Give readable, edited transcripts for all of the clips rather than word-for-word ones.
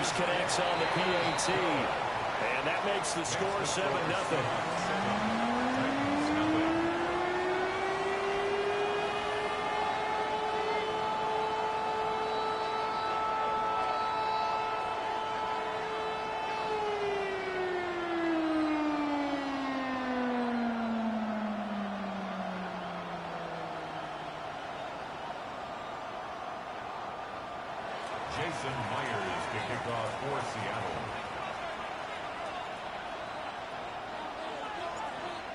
Myers connects on the PAT. And that makes the score 7-0. Jason Myers to kick off for Seattle.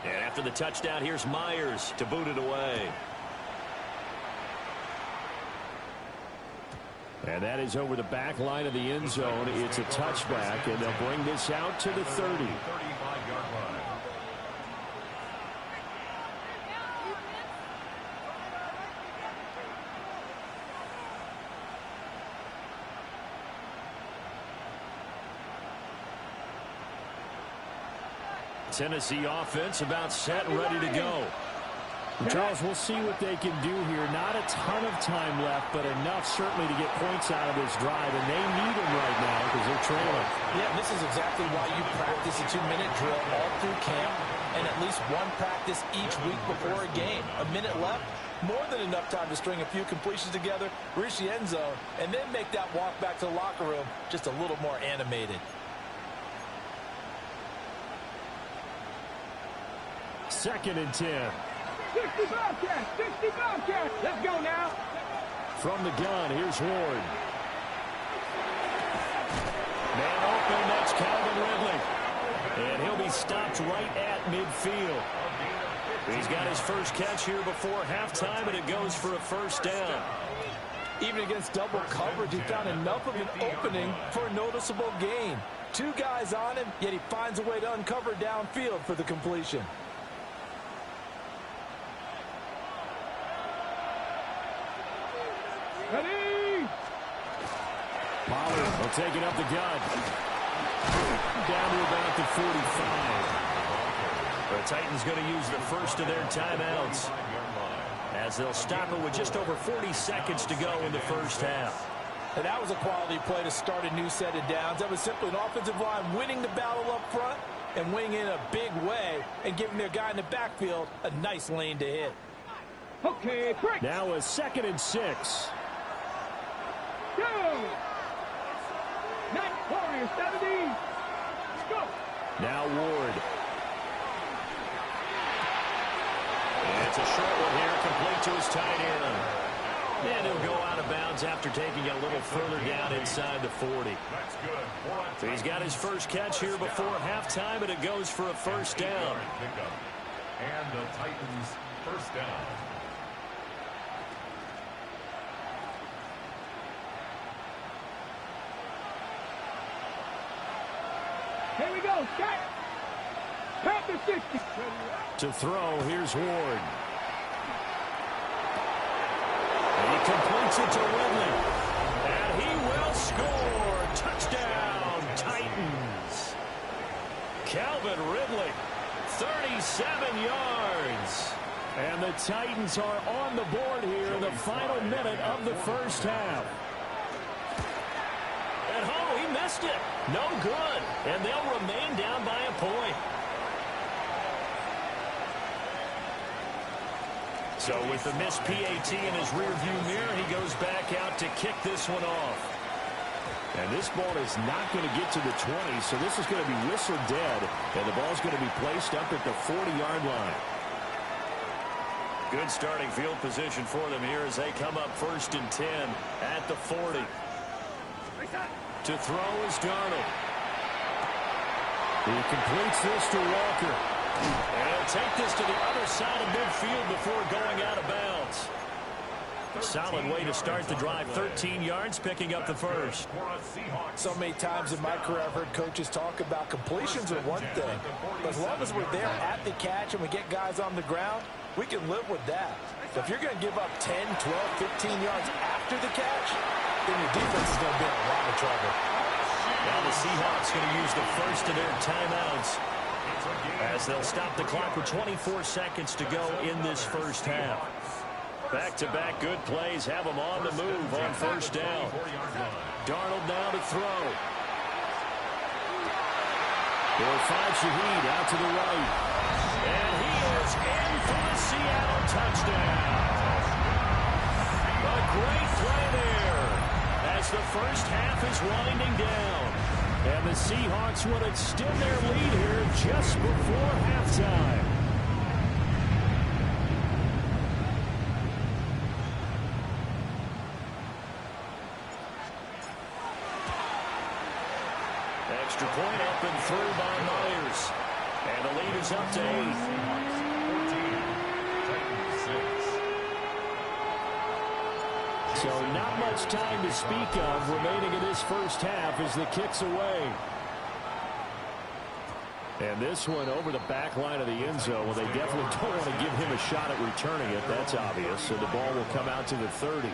And after the touchdown, here's Myers to boot it away. And that is over the back line of the end zone. It's a touchback, and they'll bring this out to the 30. 35-yard line. Tennessee offense about set and ready to go. Charles, we'll see what they can do here. Not a ton of time left, but enough certainly to get points out of this drive, and they need them right now because they're trailing. Yeah, this is exactly why you practice a 2-minute drill all through camp and at least one practice each week before a game. A minute left, more than enough time to string a few completions together, reach the end zone, and then make that walk back to the locker room just a little more animated. Second and 10. 60 Bobcats! 60 Bobcats! Let's go now! From the gun, here's Ward. Man open, that's Calvin Ridley. And he'll be stopped right at midfield. He's got his first catch here before halftime, and it goes for a first down. Even against double coverage, he found enough of an opening for a noticeable gain. Two guys on him, yet he finds a way to uncover downfield for the completion. Ready! Pollard will take it up the gut. Down to about the 45. The Titans going to use the first of their timeouts as they'll stop it with just over 40 seconds to go in the first half. And that was a quality play to start a new set of downs. That was simply an offensive line winning the battle up front and winning in a big way and giving their guy in the backfield a nice lane to hit. Okay, break! Now a second and 6. Go! Night Warrior 70! Go! Now Ward. And it's a short one here, complete to his tight end. And he'll go out of bounds after taking it a little further down inside the 40. That's good. So he's got his first catch here before halftime, and it goes for a first down. And the Titans first down. Here we go, Scott! Panther 60! To throw, here's Ward. And he completes it to Ridley. And he will score. Touchdown, Titans. Calvin Ridley, 37 yards. And the Titans are on the board here in the final minute of the first half. And oh, he missed it. No good. And they'll remain down by a point. So with the missed PAT in his rearview mirror, he goes back out to kick this one off. And this ball is not going to get to the 20, so this is going to be whistled dead, and the ball's going to be placed up at the 40-yard line. Good starting field position for them here as they come up first and 10 at the 40. To throw is Darnold. He completes this to Walker. And he'll take this to the other side of midfield before going out of bounds. A solid way to start the drive. 13 yards, picking up the first. So many times in my career I've heard coaches talk about completions are one thing. But as long as we're there at the catch and we get guys on the ground, we can live with that. But if you're going to give up 10, 12, 15 yards after the catch, then your defense is going to be in a lot of trouble. Now the Seahawks going to use the first of their timeouts as they'll stop the clock with 24 seconds to go in this first half. Back-to-back good plays have them on the move on first down. Darnold now to throw. He'll find Shaheed out to the right. And he is in for the Seattle touchdown. A great play there as the first half is winding down. And the Seahawks will extend their lead here just before halftime. Extra point up and through by Myers. And the lead is up to 8. So not much time to speak of remaining in this first half as the kick's away. And this one over the back line of the end zone. Well, they definitely don't want to give him a shot at returning it. That's obvious. So the ball will come out to the 30.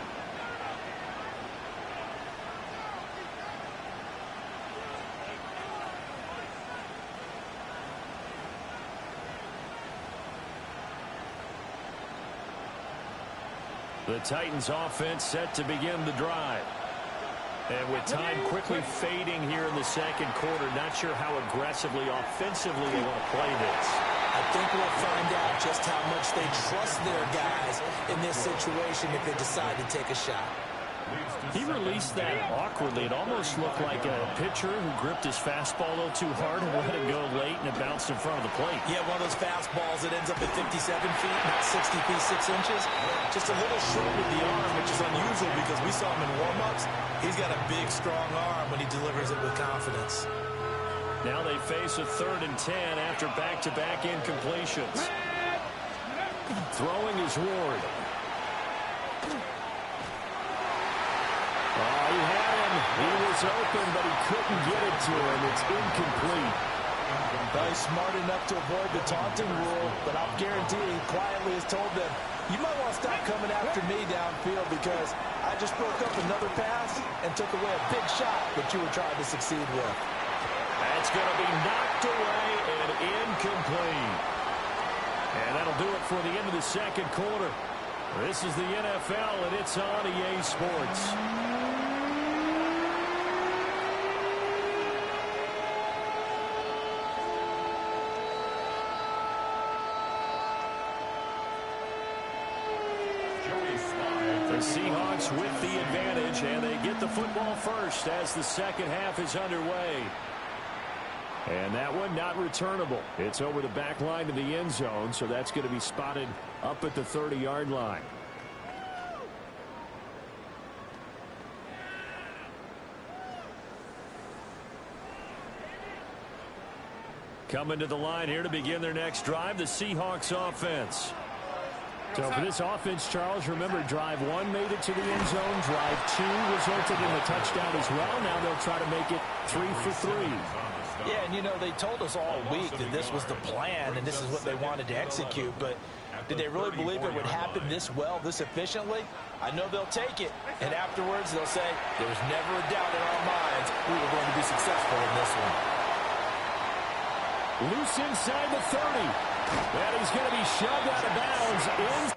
The Titans offense set to begin the drive. And with time quickly fading here in the second quarter, not sure how aggressively, offensively they want to play this. I think we'll find out just how much they trust their guys in this situation if they decide to take a shot. He released that awkwardly. It almost looked like a pitcher who gripped his fastball a little too hard and let it go late, and it bounced in front of the plate. Yeah, one of those fastballs that ends up at 57 feet, not 60 feet, 6 inches. Just a little short with the arm, which is unusual because we saw him in warm-ups. He's got a big, strong arm when he delivers it with confidence. Now they face a 3rd and 10 after back-to-back incompletions. Throwing is Ward. Oh, he had him. He was open, but he couldn't get it to him. It's incomplete. He's smart enough to avoid the taunting rule, but I'll guarantee he quietly has told them, you might want to stop coming after me downfield because I just broke up another pass and took away a big shot that you were trying to succeed with. That's going to be knocked away and incomplete. And that'll do it for the end of the second quarter. This is the NFL, and it's on EA Sports. The Seahawks with the advantage, and they get the football first as the second half is underway. And that one not returnable. It's over the back line of the end zone, so that's going to be spotted up at the 30-yard line. Coming to the line here to begin their next drive, the Seahawks offense. So for this offense, Charles, remember drive 1 made it to the end zone. Drive 2 resulted in a touchdown as well. Now they'll try to make it 3 for 3. Yeah, and you know, they told us all week that this was the plan and this is what they wanted to execute, but did they really believe it would happen this well, this efficiently? I know they'll take it, and afterwards they'll say, there was never a doubt in our minds we were going to be successful in this one. Loose inside the 30. And he's going to be shoved out of bounds in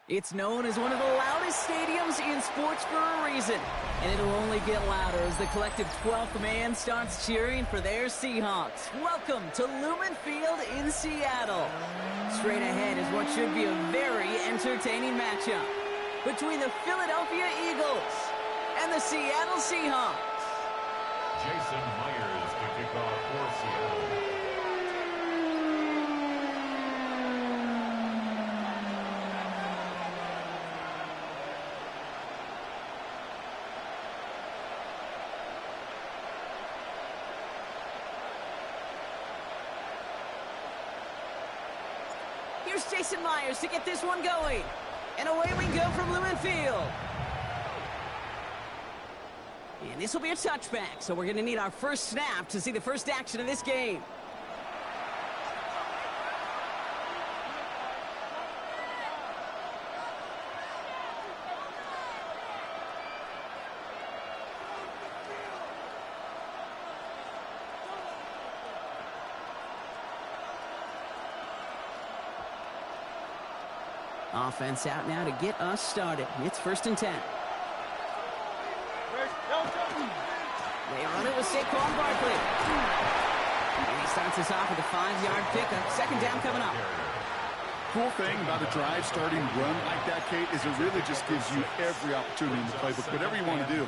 It's known as one of the loudest stadiums in sports for a reason. And it'll only get louder as the collective 12th man starts cheering for their Seahawks. Welcome to Lumen Field in Seattle. Straight ahead is what should be a very entertaining matchup between the Philadelphia Eagles and the Seattle Seahawks. Jason Myers to kick off for Seattle. Here's Jason Myers to get this one going. And away we go from Lumen Field. And this will be a touchback, so we're going to need our first snap to see the first action of this game. Offense out now to get us started. It's 1st and 10. They run it with Saquon Barkley. And he starts us off with a 5-yard pickup. 2nd down coming up. Cool thing about a drive starting run like that, Kate, is it really just gives you every opportunity in the playbook, whatever you want to do.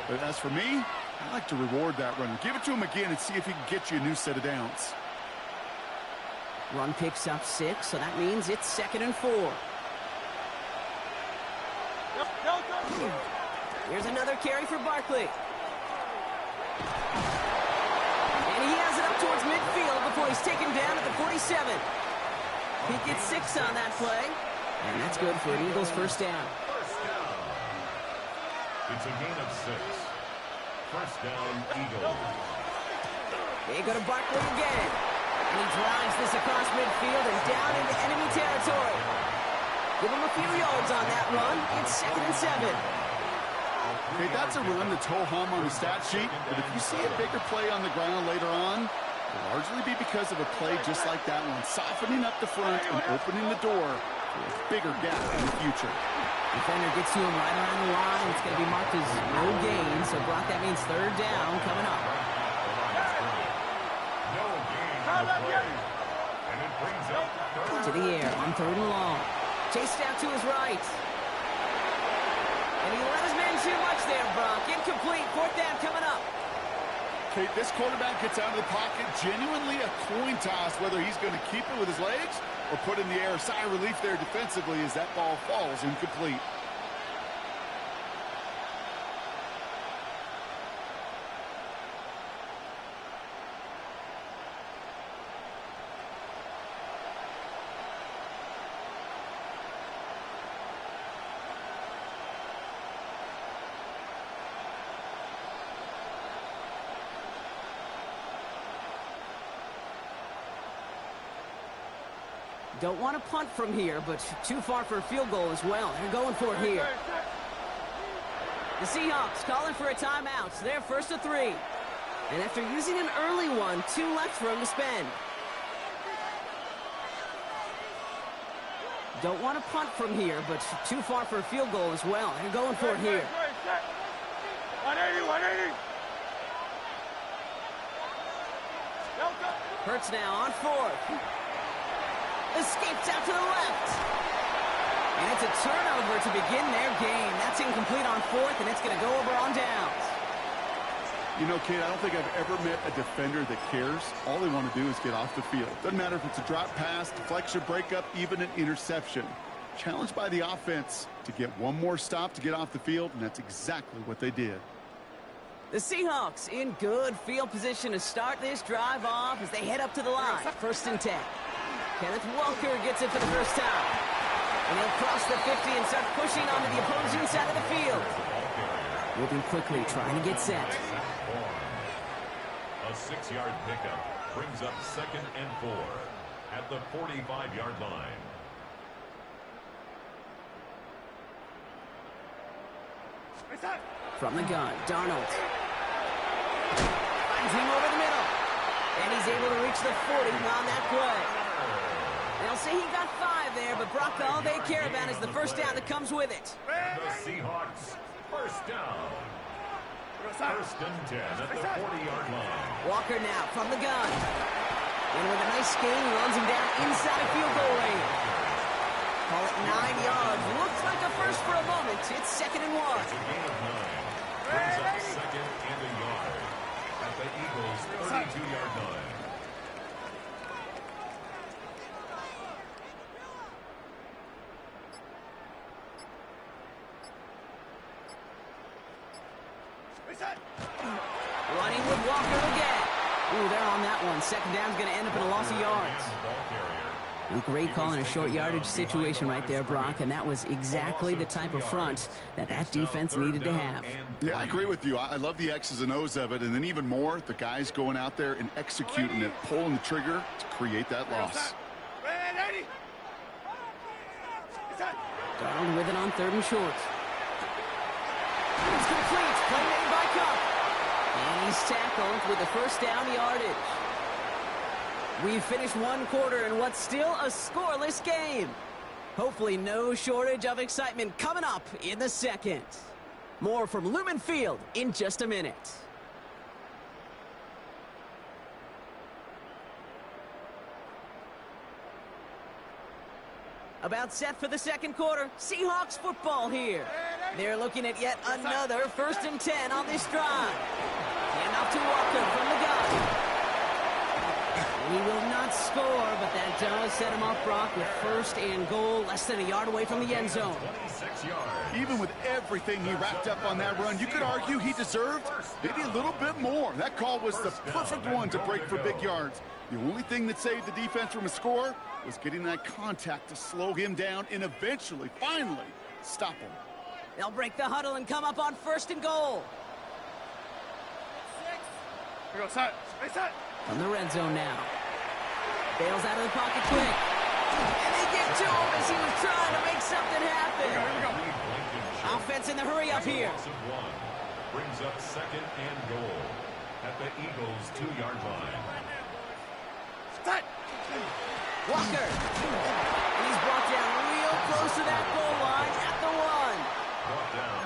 But as for me, I like to reward that run. Give it to him again and see if he can get you a new set of downs. Run picks up 6, so that means it's 2nd and 4. Here's another carry for Barkley. And he has it up towards midfield before he's taken down at the 47. He gets 6 on that play. And that's good for an Eagles first down. It's a gain of 6. First down, Eagles. They go to Barkley again. And he drives this across midfield and down into enemy territory. Give him a few yards on that run. It's 2nd and 7. Okay, that's a run that's ho-hum on the stat sheet, but if you see a bigger play on the ground later on, it'll largely be because of a play just like that one, softening up the front and opening the door for a bigger gap in the future. Defender gets to him right around the line. It's going to be marked as no gain, so Brock, that means 3rd down coming up. No gain on the play. And it brings up To the air on 3rd and long. Chased out to his right. And he let his man too much there, Brock. Incomplete. 4th down coming up. Okay, this quarterback gets out of the pocket. Genuinely a coin toss whether he's going to keep it with his legs or put in the air. Sigh of relief there defensively as that ball falls incomplete. Don't want to punt from here, but too far for a field goal as well. They're going for it here. The Seahawks calling for a timeout. So they're 1st and 3. And after using an early one, 2 left for him to spend. Don't want to punt from here, but too far for a field goal as well. They're going for it here. 180. Hurts now on 4th. Escapes out to the left. And it's a turnover to begin their game. That's incomplete on 4th, and it's going to go over on downs. You know, Kate, I don't think I've ever met a defender that cares. All they want to do is get off the field. Doesn't matter if it's a drop pass, deflection, breakup, even an interception. Challenged by the offense to get one more stop to get off the field, and that's exactly what they did. The Seahawks in good field position to start this drive off as they head up to the line. 1st and 10. Kenneth Walker gets it for the first time. And he'll cross the 50 and start pushing onto the opposing side of the field. Moving quickly, trying to get set. A 6-yard pickup brings up 2nd and 4 at the 45-yard line. From the gun, Darnold. Finds him over the middle. And he's able to reach the 40 on that play. They'll say he got 5 there, but Brock, all they care about is the first down that comes with it. The Seahawks, first down. First and 10 at the 40-yard line. Walker now from the gun. And with a nice gain, he runs him down inside of field goal range. Call it 9 yards. Looks like a first for a moment. It's 2nd and 1. It's a gain of 9. Brings up 2nd and a yard at the Eagles' 32-yard line. Running with Walker again. Ooh, they're on that one. 2nd down's going to end up in a loss of yards. Great call in a short yardage situation right there, Brock, and that was exactly the type of front that defense needed to have. Yeah, I agree with you. I love the X's and O's of it, and then even more, the guys going out there and executing it, pulling the trigger to create that loss. Darnold with it on 3rd and short. It's complete. Play made by Cup. And he's tackled with the first down yardage. We've finished 1 quarter in what's still a scoreless game. Hopefully no shortage of excitement coming up in the 2nd. More from Lumen Field in just a minute. About set for the 2nd quarter. Seahawks football here. They're looking at yet another 1st and 10 on this drive. Hand off to Walker from the gun. He will not score, but that does set him up, Brock, with 1st and goal, less than a yard away from the end zone. 26 yards. Even with everything he wrapped up on that run, you could argue he deserved maybe a little bit more. That call was the perfect one to break for big yards. The only thing that saved the defense from a score was getting that contact to slow him down and eventually, finally, stop him. They'll break the huddle and come up on 1st and goal. From the red zone now. Bails out of the pocket quick. And they get to him as he was trying to make something happen. Offense in the hurry up here. Brings up 2nd and goal at the Eagles' 2-yard line. Walker. And he's brought down real close to that goal line at the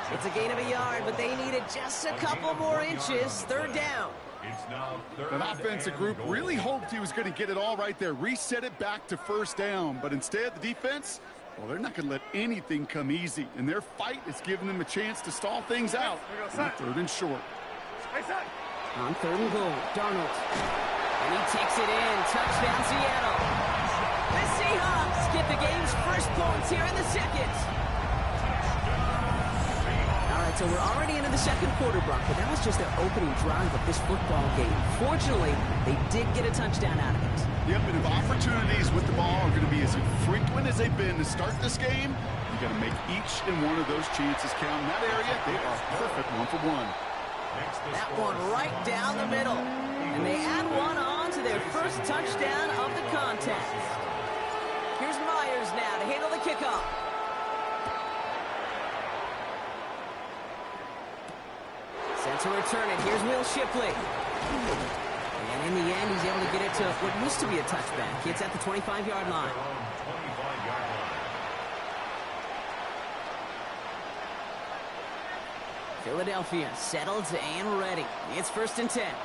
1. It's a gain of a yard, but they needed just a couple more inches. 3rd down. It's now 3rd. That offensive group really hoped he was going to get it all right there, reset it back to 1st down. But instead, the defense, well, they're not going to let anything come easy. And their fight is giving them a chance to stall things out. 3rd and short. On 3rd and goal, Darnold. And he takes it in. Touchdown, Seattle. The Seahawks get the game's first points here in the 2nd. All right, so we're already into the 2nd quarter, Brock, but that was just their opening drive of this football game. Fortunately, they did get a touchdown out of it. Yep, and if opportunities with the ball are going to be as frequent as they've been to start this game, you got to make each and one of those chances count. In that area, they are perfect 1-for-1. That one right down the middle. And they add one on to their first touchdown of the contest. Here's Myers now to handle the kickoff. Set to return it. Here's Will Shipley. And in the end, he's able to get it to what used to be a touchback. It's at the 25-yard line. Philadelphia settled and ready. It's 1st and 10.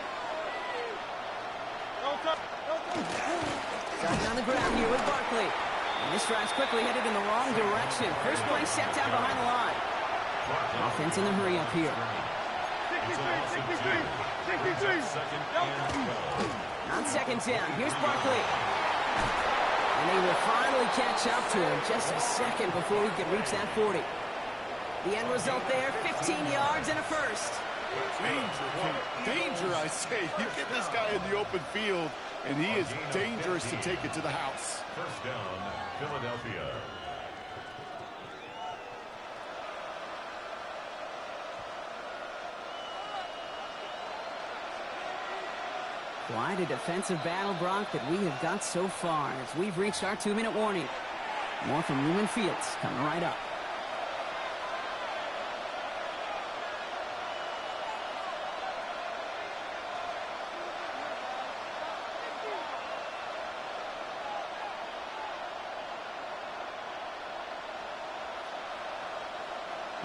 Starting on the ground here with Barkley. And this drive's quickly headed in the wrong direction. First play set down behind the line. Offense in the hurry up here. On 2nd down, here's Barkley. And they will finally catch up to him just a second before he can reach that 40. The end result there, 15 yards and a first. Danger, I say. You get this guy in the open field, and he is dangerous to take it to the house. First down, Philadelphia. Quite a defensive battle, Brock, that we have got so far as we've reached our 2-minute warning. More from Lumen Fields coming right up.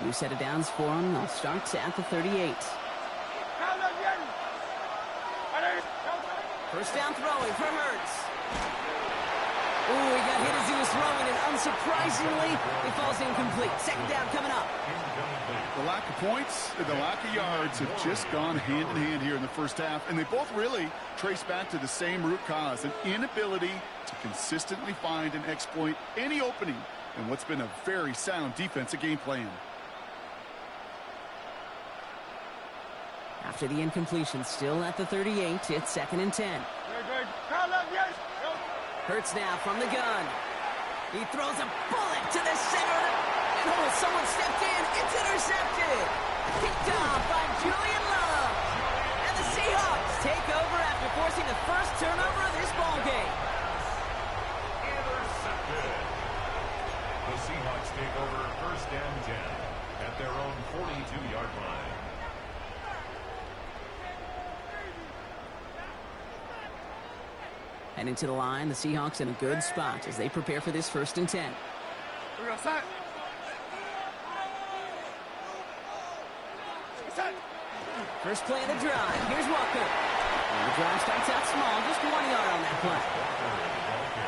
New set of downs for him. They'll start at the 38. First down throwing for Hurts. Ooh, he got hit as he was throwing, and unsurprisingly, he falls incomplete. Second down coming up. The lack of points and the lack of yards have just gone hand in hand here in the first half, and they both really trace back to the same root cause, an inability to consistently find and exploit any opening in what's been a very sound defensive game plan. After the incompletion, still at the 38, it's 2nd and 10. Hurts now from the gun. He throws a bullet to the center. And oh, someone stepped in. It's intercepted. Picked off by Julian Love. And the Seahawks take over after forcing the first turnover of this ball game. Intercepted. The Seahawks take over 1st and 10 at their own 42-yard line. And into the line, the Seahawks in a good spot as they prepare for this 1st and 10. First play of the drive. Here's Walker. And the drive starts out small, just 1 yard on that play.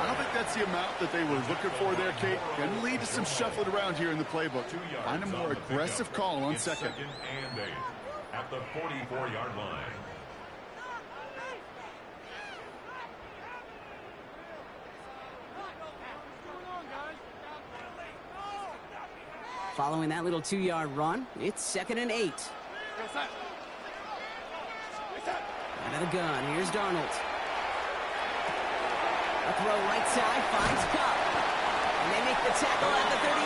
I don't think that's the amount that they were looking for there, Kate. Going to lead to some shuffling around here in the playbook. Find a more aggressive call on second. 2nd and 8 at the 44-yard line. Following that little 2-yard run, it's 2nd and 8. Out of the gun, here's Darnold. A throw right side, finds Cup. And they make the tackle at the 38.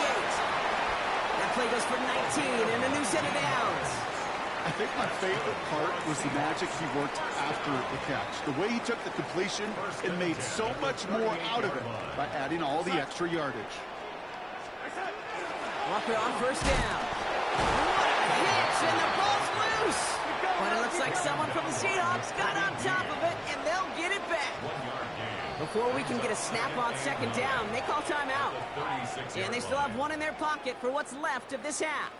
That play goes for 19 and a new set of downs. I think my favorite part was the magic he worked after the catch. The way he took the completion and made so much more out of it by adding all the extra yardage. Walker on first down. What a hit, and the ball's loose. But it looks like someone from the Seahawks got on top of it, and they'll get it back. Before we can get a snap on second down, they call timeout. And they still have one in their pocket for what's left of this half.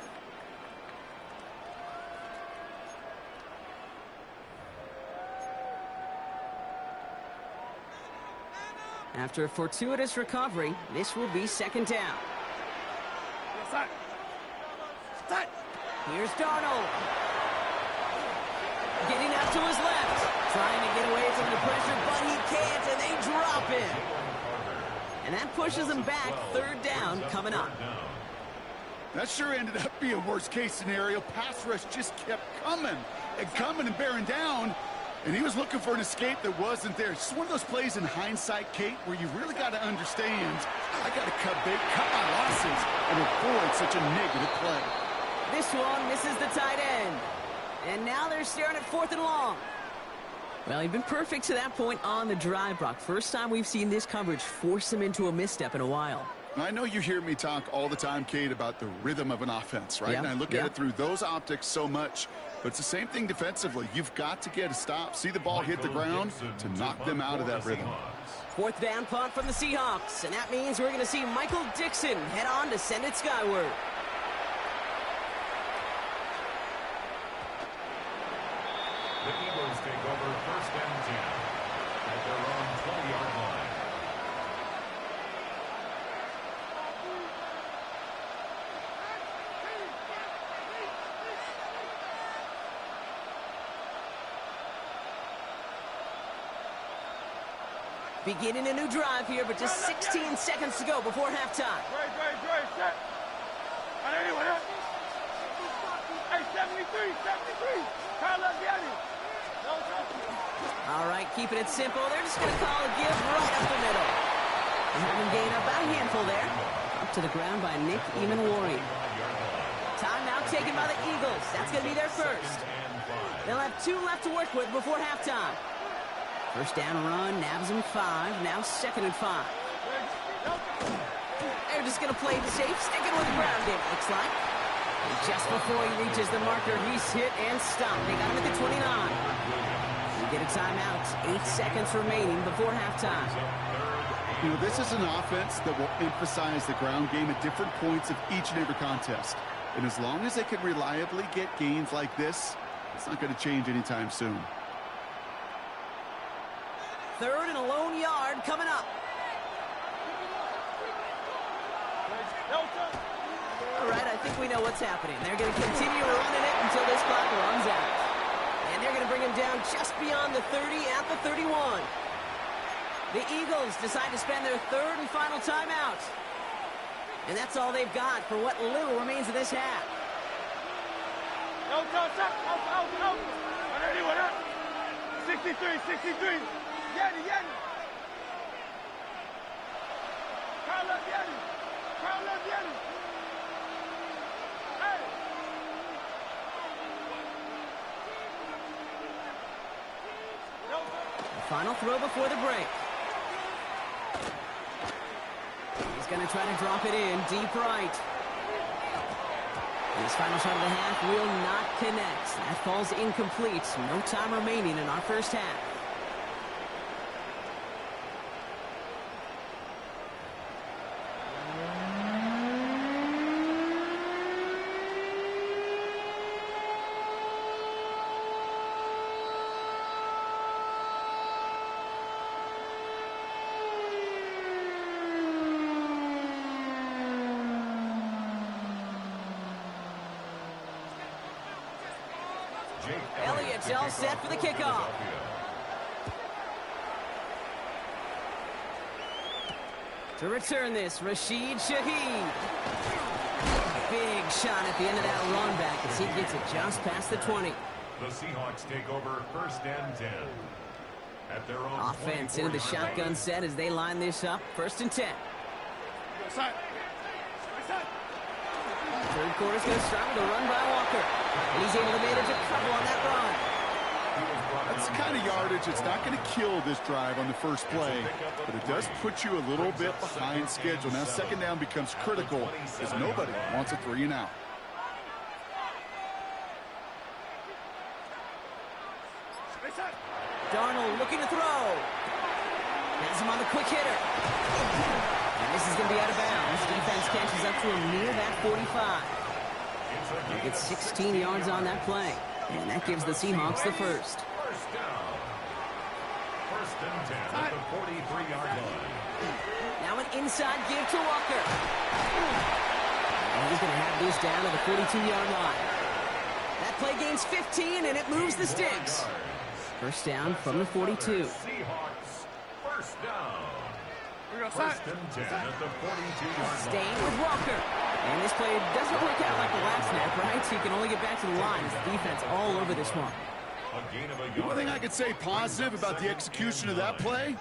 After a fortuitous recovery, this will be second down. Here's Darnold. Getting out to his left. Trying to get away from the pressure, but he can't, and they drop him. And that pushes him back. Third down coming up. That sure ended up being a worst-case scenario. Pass rush just kept coming and bearing down. And he was looking for an escape that wasn't there. It's one of those plays in hindsight, Kate, where you really got to understand, I got to cut my losses and avoid such a negative play. This one misses the tight end. And now they're staring at 4th and long. Well, he'd been perfect to that point on the drive, Brock. First time we've seen this coverage force him into a misstep in a while. I know you hear me talk all the time, Kate, about the rhythm of an offense, right? Yeah, And I look at it through those optics so much. But it's the same thing defensively. You've got to get a stop, see the ball hit the ground to knock them out of that rhythm. 4th down punt from the Seahawks. And that means we're going to see Michael Dixon head on to send it skyward. The Eagles take over 1st and 10 at their own 20-yard line. Beginning a new drive here, but just 16 seconds to go before halftime. All right, keeping it simple. They're just going to call a give right up the middle. They have him gain about a handful there. Up to the ground by Nick Emanwari. Timeout taken by the Eagles. That's going to be their first. They'll have 2 left to work with before halftime. First down run, nabs him 5. Now 2nd and 5. They're just going to play it safe, sticking with the ground game, looks like. And just before he reaches the marker, he's hit and stopped. They got him at the 29. We get a timeout. 8 seconds remaining before halftime. You know, this is an offense that will emphasize the ground game at different points of each and every contest. And as long as they can reliably get gains like this, it's not going to change anytime soon. 3rd and a lone yard coming up. All right, I think we know what's happening. They're going to continue running it until this clock runs out. And they're going to bring him down just beyond the 30 at the 31. The Eagles decide to spend their 3rd and final timeout. And that's all they've got for what little remains of this half. Out. 63. Yanni. Crown left Yanni. Hey. The final throw before the break. He's going to try to drop it in deep right. His final shot of the half will not connect. That falls incomplete. No time remaining in our first half. Elliott's all set for the kickoff. To return this, Rashid Shaheed. Big shot at the end of that run back as he gets it just past the 20. The Seahawks take over 1st and 10. At their own Offense into the shotgun set as they line this up. 1st and 10. Third quarter's going to start with a run by Walker. And he's able to manage a couple on that run. That's the kind of yardage that's not going to kill this drive on the first play, but it does put you a little bit behind schedule. Now 2nd down becomes critical as nobody wants a 3 and out. Darnold looking to throw. Has him on the quick hitter. And this is going to be out of bounds. Defense catches up to him near that 45. He gets 16 yards on that play. And that gives the Seahawks the first. 1st down. 1st and 10 at the 43-yard line. Now an inside give to Walker. And he's going to have this down to the 42-yard line. That play gains 15, and it moves the sticks. 1st down from the 42. Seahawks, 1st down. 1st and 10 at the 42-yard line. Staying with Walker. And this play doesn't work out like the last snap, right? So you can only get back to the line as the defense all over this one. The one thing I could say positive about the execution of that play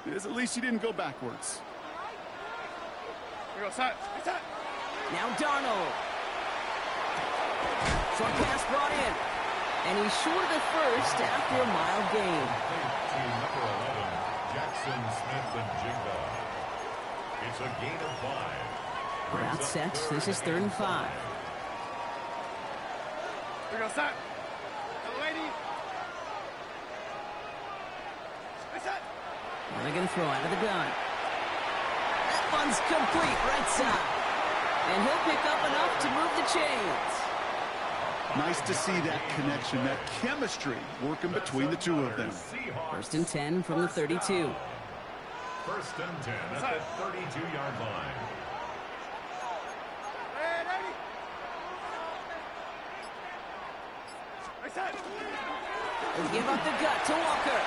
is at least he didn't go backwards. Now Darnold. Short pass brought in. And he's short of the first after a mild gain. Team number 11, Jackson Smith-Njigba. It's a gain of 5. Route set. This is 3rd and 5. Now they're going to throw out of the gun. That one's complete right side. And he'll pick up enough to move the chains. Nice to see that connection, that chemistry working between the two of them. 1st and 10 from the 32. 1st and 10 at the 32-yard line. They give up the gut to Walker.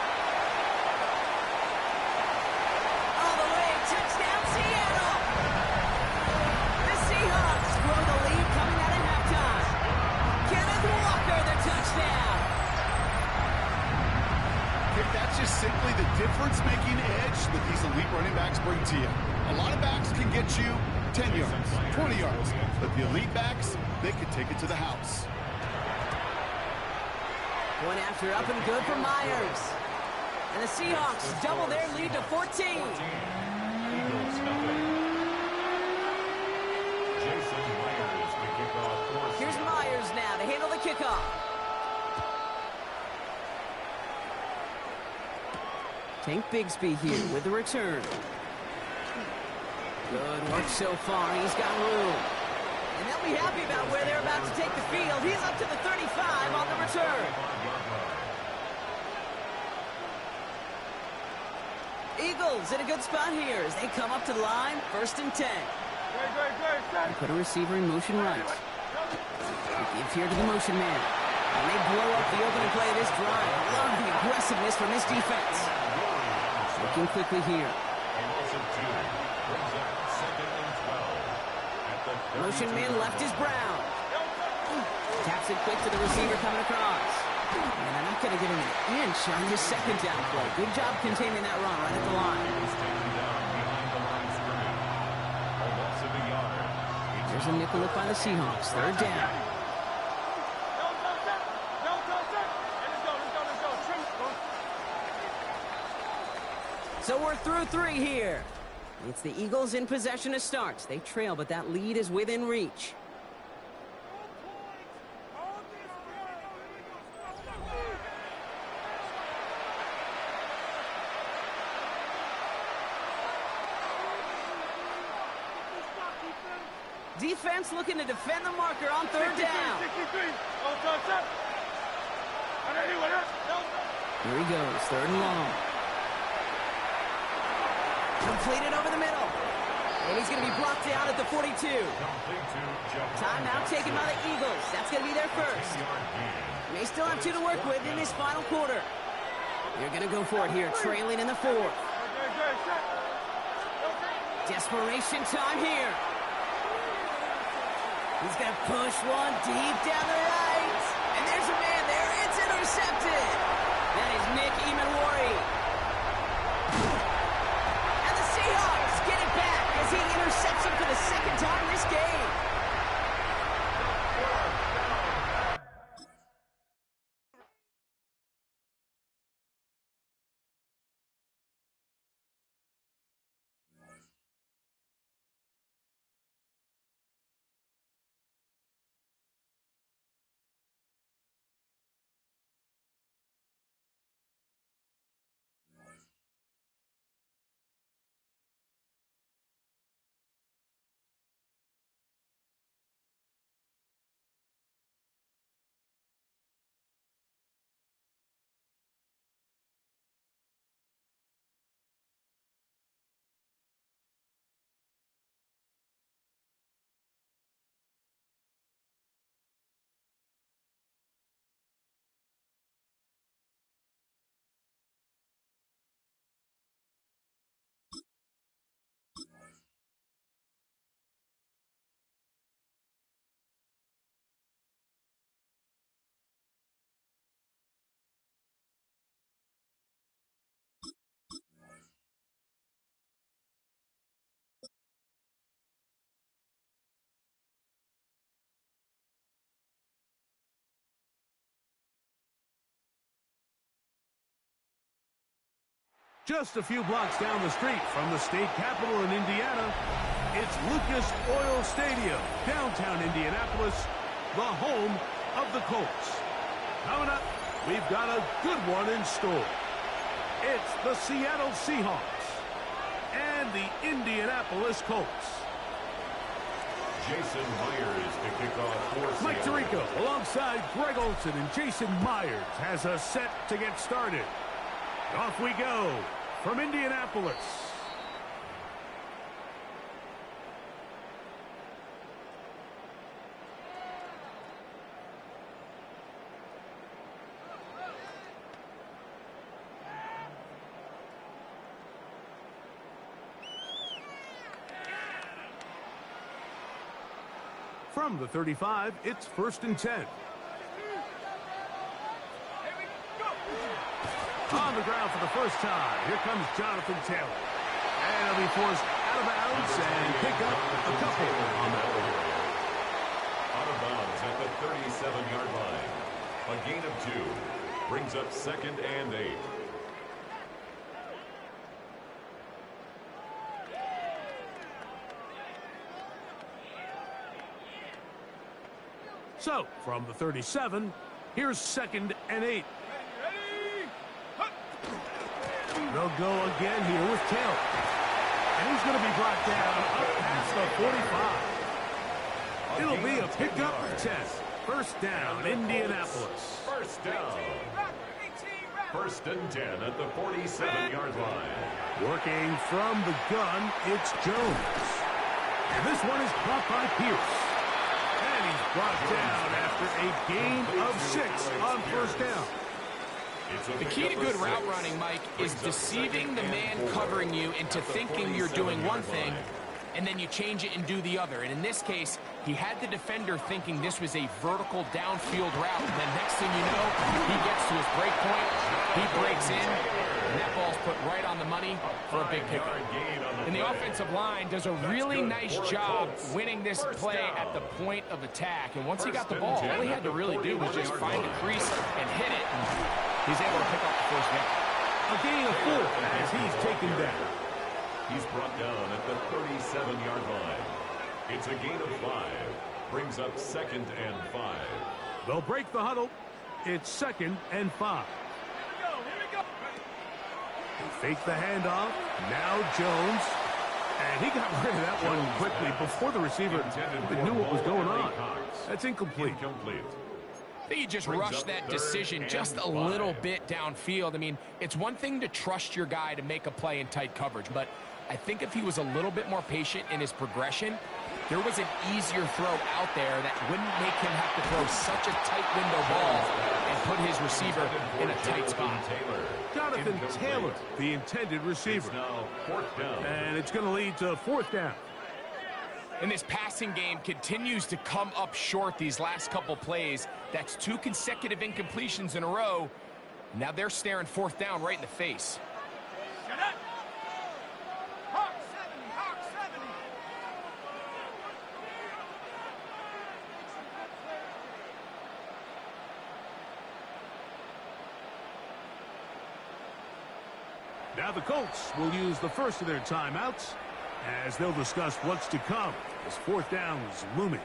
All the way, touchdown Seattle! The Seahawks grow the lead coming out of halftime. Kenneth Walker, the touchdown! That's just simply the difference-making edge that these elite running backs bring to you. A lot of backs can get you 10 yards, 20 yards, but the elite backs, they can take it to the house. One after up and good for Myers. And the Seahawks double their lead to 14. Eagles nothing. Jason Myers to kick off. Here's Myers now to handle the kickoff. Tank Bigsby here with the return. Good work so far. He's got room. And they'll be happy about where they're about to take the field. He's up to the 35 on the return. Eagles in a good spot here as they come up to the line, 1st and 10. They put a receiver in motion right. They give here to the motion man. And they blow up the opening play of this drive. Love the aggressiveness from this defense. Looking quickly here. Motion man left is Brown. Taps it quick to the receiver coming across. And they're not going to get him an inch on his 2nd down play. Good job containing that run right at the line. There's a nickel look by the Seahawks. 3rd down. So we're through 3 here. It's the Eagles in possession to start. They trail, but that lead is within reach. Defense looking to defend the marker on 3rd down. Here he goes, 3rd and long. Completed over the middle. And he's going to be blocked down at the 42. Timeout taken by the Eagles. That's going to be their first. They still have 2 to work with in this final quarter. They're going to go for it here, trailing in the 4th. Desperation time here. He's going to push one deep down the right. And there's a man there. It's intercepted. That is Nick Emanwari. And the Seahawks get it back as he intercepts him for the 2nd time this game. Just a few blocks down the street from the state capitol in Indiana, it's Lucas Oil Stadium, downtown Indianapolis, the home of the Colts. Coming up, we've got a good one in store. It's the Seattle Seahawks and the Indianapolis Colts. Jason Myers to kick off for Mike Seattle. Tirico alongside Greg Olsen and Jason Myers has us set to get started. Off we go from Indianapolis. From the 35, it's 1st and 10. On the ground for the first time, here comes Jonathan Taylor. And he'll be forced out of bounds and pick up a couple on that one. Out of bounds at the 37-yard line. A gain of 2 brings up 2nd and 8. So, from the 37, here's 2nd and 8. They'll go again here with Taylor. And he's going to be brought down up past the 45. It'll be a pickup of 10. First down, Indianapolis. First down. First and 10 at the 47-yard line. Working from the gun, it's Jones. And this one is caught by Pierce. And he's brought down after a gain of 6 on first down. The key to good route running, Mike, is deceiving the man covering you into thinking you're doing one thing, and then you change it and do the other. And in this case, he had the defender thinking this was a vertical downfield route. And then next thing you know, he gets to his break point, he breaks in, and that ball's put right on the money for a big pickup. And the offensive line does a really nice job winning this play at the point of attack. And once he got the ball, all he had to really do was just find a crease and hit it. And he's able to pick up the first down. A gain of 4 as he's taken down. He's brought down at the 37-yard line. It's a gain of 5. Brings up 2nd and 5. They'll break the huddle. It's 2nd and 5. They fake the handoff. Now Jones. And he got rid of that one quickly before the receiver even knew what was going on. That's incomplete. I think he just rushed that decision just a little bit downfield. I mean, it's one thing to trust your guy to make a play in tight coverage, but I think if he was a little bit more patient in his progression, there was an easier throw out there that wouldn't make him have to throw such a tight window ball and put his receiver in a tight spot. Jonathan Taylor, the intended receiver. And it's going to lead to 4th down. And this passing game continues to come up short these last couple plays. That's 2 consecutive incompletions in a row. Now they're staring 4th down right in the face. Now the Colts will use the first of their timeouts as they'll discuss what's to come as 4th down is looming.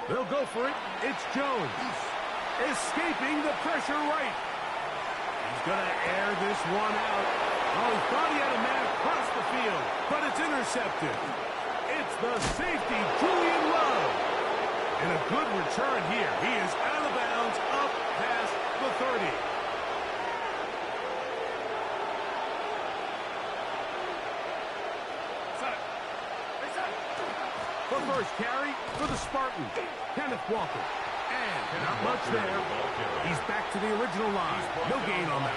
They'll go for it. It's Jones. Escaping the pressure right. He's going to air this one out. Oh, he thought he had a man across the field, but it's intercepted. It's the safety, Julian Love. And a good return here. He is out of bounds up past the 30. The first carry for the Spartans, Kenneth Walker. And not much there. He's back to the original line. No gain on that.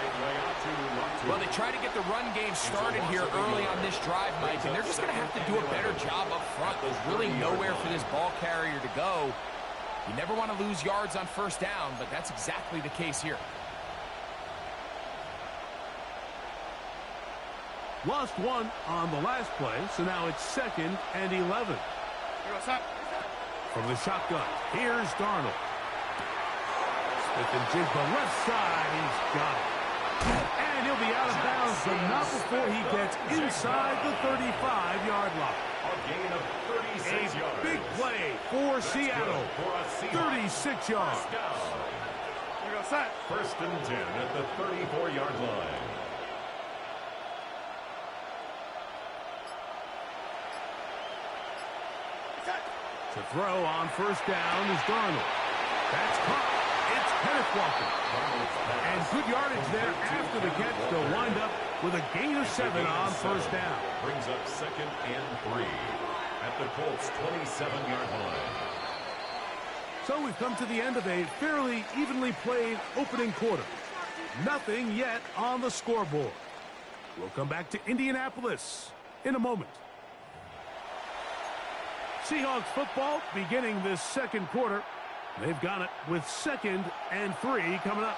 Well, they try to get the run game started here early on this drive, Mike, and they're just going to have to do a better job up front. There's really nowhere for this ball carrier to go. You never want to lose yards on first down, but that's exactly the case here. Lost 1 on the last play, so now it's 2nd and 11. From the shotgun, here's Darnold. Smith and Jigba left side, he's got it. And he'll be out of bounds, but not before he gets inside the 35-yard line. A gain of 36 yards. Big play for Seattle. 36 yards. First and 10 at the 34-yard line. To throw on first down is Darnold. That's caught. It's Kenneth Walker. And good yardage there after the catch. They'll wind up with a gain of 7 on first down. Brings up 2nd and 3 at the Colts' 27-yard line. So we've come to the end of a fairly evenly played opening quarter. Nothing yet on the scoreboard. We'll come back to Indianapolis in a moment. Seahawks football beginning this second quarter. They've got it with 2nd and 3 coming up.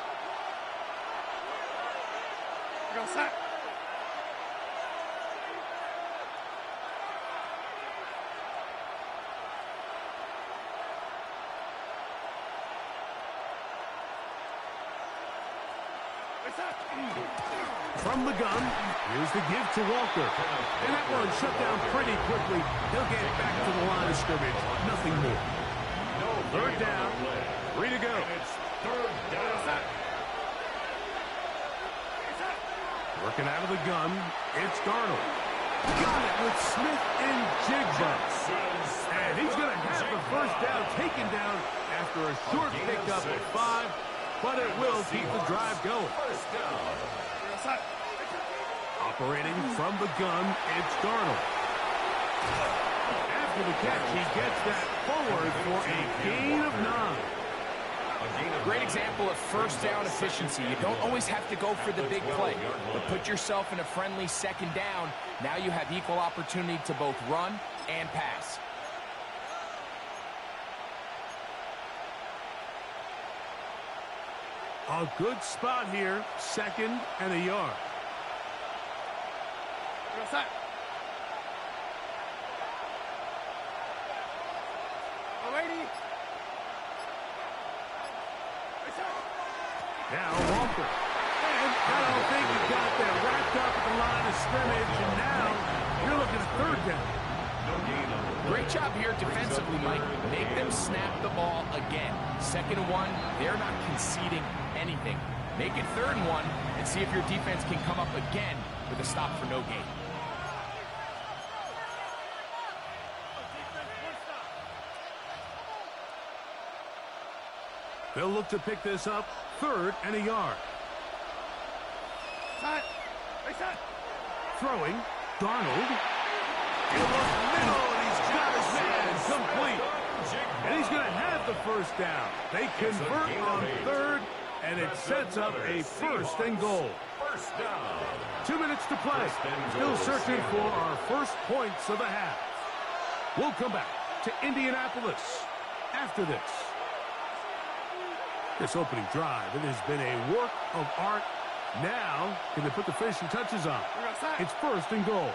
From the gun, here's the give to Walker. And that one shut down pretty quickly. He'll get back to the line of scrimmage. Nothing more. Third down. 3 to go. It's third down. Working out of the gun, it's Darnold. Got it with Smith and Jigba. And he's going to have the first down taken down after a short pickup at 5, but it will keep the drive going. First down. Operating from the gun, it's Darnold. After the catch, he gets that forward for a gain of 9. Great example of first down efficiency. You don't always have to go for the big play, but put yourself in a friendly second down. Now you have equal opportunity to both run and pass. A good spot here, 2nd and a yard. Now Walker. And I don't think he got that wrapped up at the line of scrimmage, and now you're looking at 3rd down. Great job here defensively, Mike. Make them snap the ball again. 2nd and 1, they're not conceding anything. Make it 3rd and 1 and see if your defense can come up again with a stop for no gain. They'll look to pick this up, 3rd and a yard. Throwing, Darnold. In the middle, and he's got his man complete. And he's going to have the first down. They convert on 3rd, and it sets up a 1st and goal. First down. 2 minutes to play. Still searching for our first points of the half. We'll come back to Indianapolis after this. This opening drive, it has been a work of art. Now, can they put the finishing touches on? It's 1st and goal.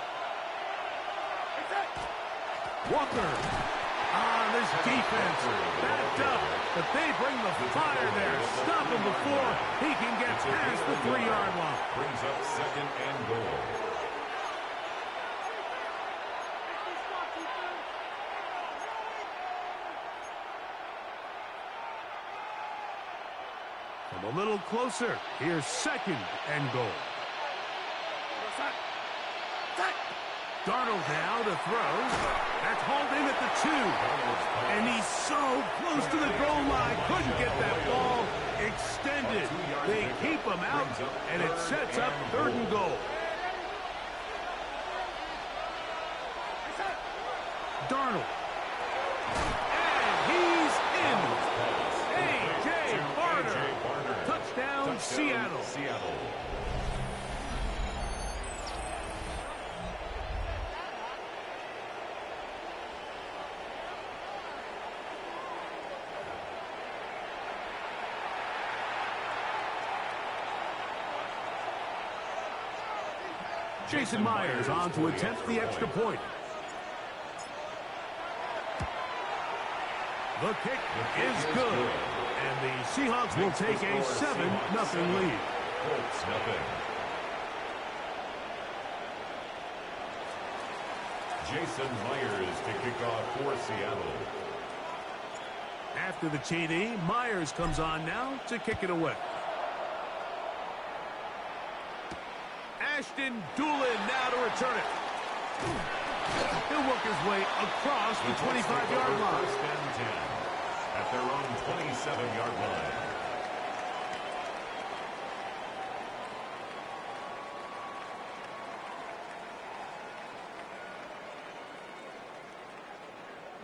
Walker. This defense backed up, but they bring the fire there. Stop him before he can get past the 3-yard line. Brings up 2nd and goal. Come a little closer. Here's 2nd and goal. Darnold now to throw. That's hauled in at the 2. And he's so close to the goal line. Couldn't get that ball extended. They keep him out, and it sets up 3rd and goal. Darnold. And he's in. A.J. Barner. Touchdown, Seattle. Jason Myers on to attempt the extra point. The kick is good. And the Seahawks will take a 7-0 lead. Colts nothing. Jason Myers to kick off for Seattle. After the TD, Myers comes on now to kick it away. Ashton Doolin now to return it. He'll work his way across the 25-yard line. First and 10 at their own 27-yard line.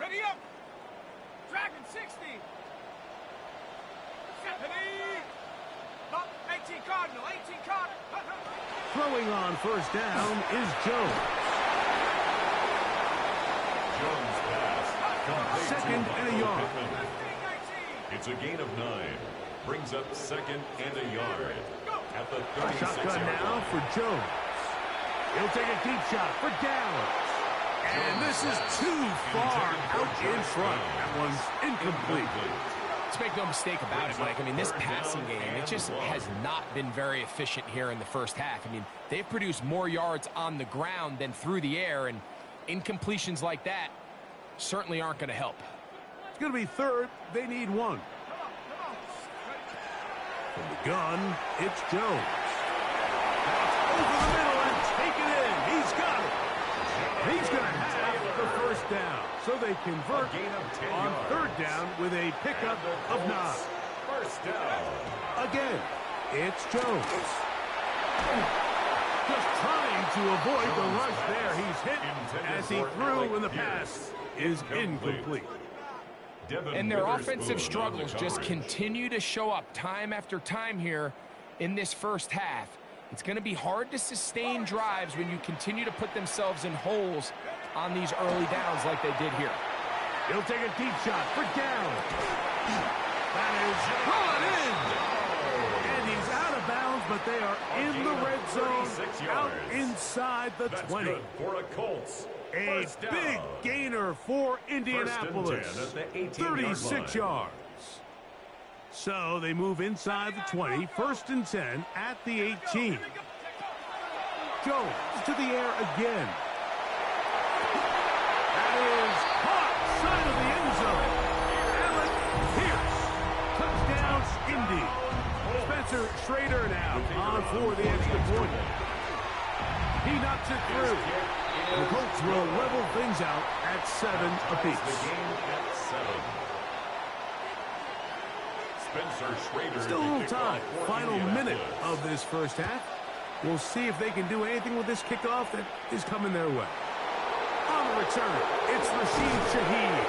Ready up. Dragon 60. 70. 18 Cardinal. 18 Cardinal. Throwing on first down is Jones. Jones pass. 2nd and a yard. It's a gain of 9. Brings up 2nd and a yard. At the 36-yard Shotgun now for Jones. He'll take a deep shot for Dallas. And this is too far out in front. That one's incomplete. Let's make no mistake about it, Mike. I mean, this passing game, it just has not been very efficient here in the first half. I mean, they've produced more yards on the ground than through the air, and incompletions like that certainly aren't going to help. It's going to be third. They need one. From the gun, it's Jones. That's over the middle and taken in. He's got it. He's going to have the first down. So they convert on third down with a pickup of 9. First down. Again, it's Jones. Just trying to avoid the rush there. He's hit as he threw when the pass is incomplete. And their offensive struggles just continue to show up time after time here in this first half. It's going to be hard to sustain drives when you continue to put themselves in holes on these early downs like they did here. He'll take a deep shot for down. That is brought in. And he's out of bounds, but they are in the red zone, out inside the 20. Good for a Colts. A big gainer for Indianapolis. 36 yards. So they move inside the 20, 1st and 10 at the 18. Jones to the air again. That is caught side of the end zone. Allen Pierce. Touchdowns, Indy. Spencer Schrader now on for the extra point. He knocks it through. The Colts will level things out at 7 apiece. The game at 7. Spencer Schrader. Still a little time. Final minute of this first half. We'll see if they can do anything with this kickoff that is coming their way. On the return, it's Rashid Shaheed.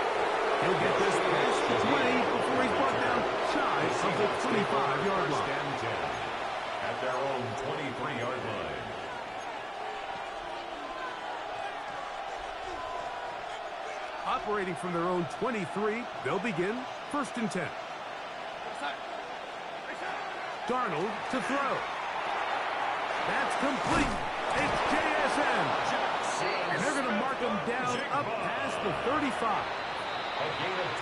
He'll get this past the 20 before he's brought down shy of the 25-yard line. At their own 23-yard line. Operating from their own 23, they'll begin 1st and 10. Darnold to throw. That's complete. It's JSN. And they're going to mark him down up past the 35.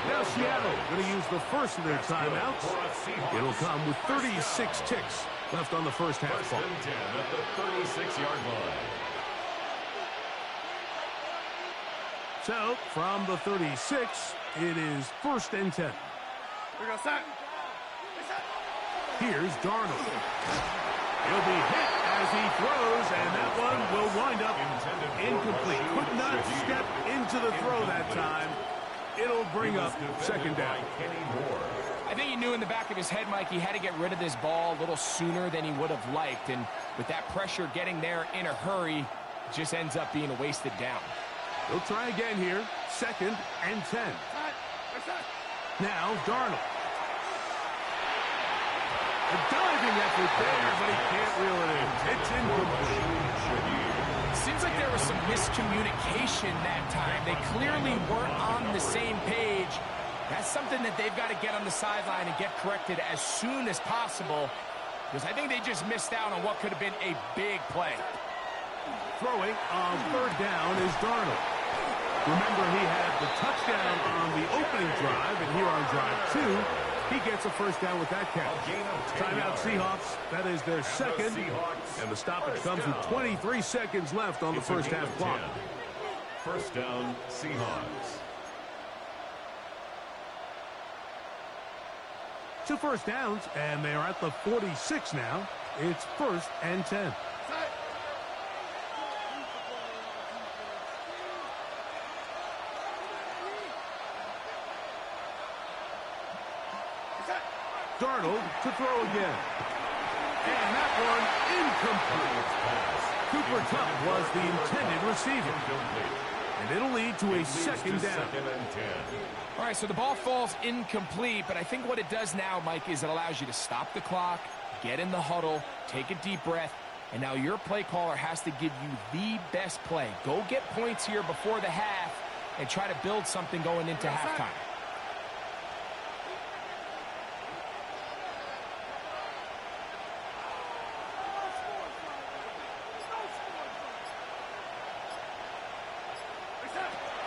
Now Seattle going to use the first of their timeouts. It'll come with 36 ticks left on the first half clock. First and 10 at the 36-yard line. So, from the 36, it is 1st and 10. Here's Darnold. He'll be hit as he throws, and that one will wind up incomplete. Could not step into the throw that time. It'll bring up 2nd down. I think he knew in the back of his head, Mike, he had to get rid of this ball a little sooner than he would have liked. And with that pressure getting there in a hurry, it just ends up being a wasted down. He'll try again here. 2nd and 10. Now Darnold. A diving effort there, but he can't reel it in. It's incomplete. Seems like there was some miscommunication that time. They clearly weren't on the same page. That's something that they've got to get on the sideline and get corrected as soon as possible, because I think they just missed out on what could have been a big play. Throwing on 3rd down is Darnold. Remember, he had the touchdown on the opening drive, and here on drive 2, he gets a first down with that catch. Timeout Seahawks. That is their 2nd, and the stoppage comes with 23 seconds left on the first half clock. First down, Seahawks. 2 first downs, and they are at the 46 now. It's 1st and 10. Darnold to throw again. And that one incomplete. Cooper Kupp was the intended receiver. And it'll lead to a 2nd down. All right, so the ball falls incomplete, but I think what it does now, Mike, is it allows you to stop the clock, get in the huddle, take a deep breath, and now your play caller has to give you the best play. Go get points here before the half and try to build something going into halftime.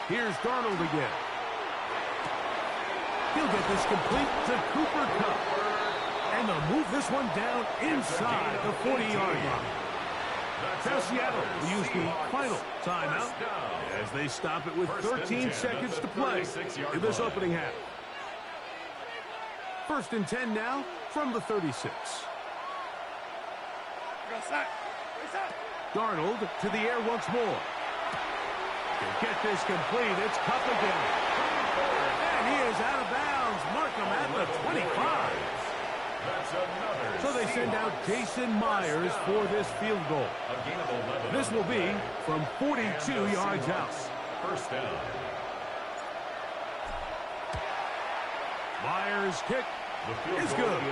Here's Darnold again. He'll get this complete to Cooper Kupp. And they'll move this one down inside the 40-yard line. Now Seattle will use the final timeout as they stop it with 13 seconds to play in this opening half. 1st and 10 now from the 36. Darnold to the air once more. He'll get this complete. It's Kupp again. And he is out of bounds. Mark him at the 25. So they send out Jason Myers for this field goal. This will be from 42 yards out. First down. Myers' kick is good.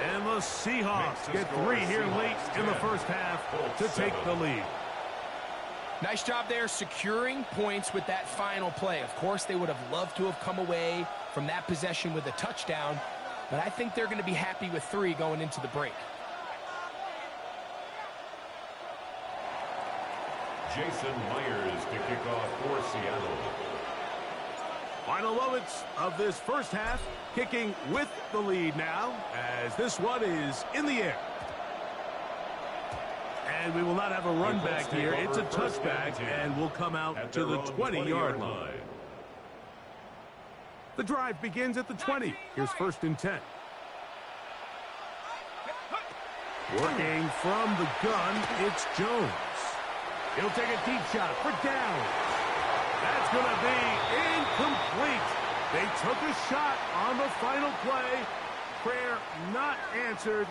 And the Seahawks get 3 here late in the first half to take the lead. Nice job there securing points with that final play. Of course, they would have loved to have come away from that possession with a touchdown, but I think they're going to be happy with 3 going into the break. Jason Myers to kick off for Seattle. Final moments of this first half, kicking with the lead now, as this one is in the air. And we will not have a run back here. It's a touchback, and will come out to the 20-yard line. The drive begins at the 20. Here's 1st and 10. Working from the gun, it's Jones. He'll take a deep shot for down. That's going to be incomplete. They took a shot on the final play. Prayer not answered.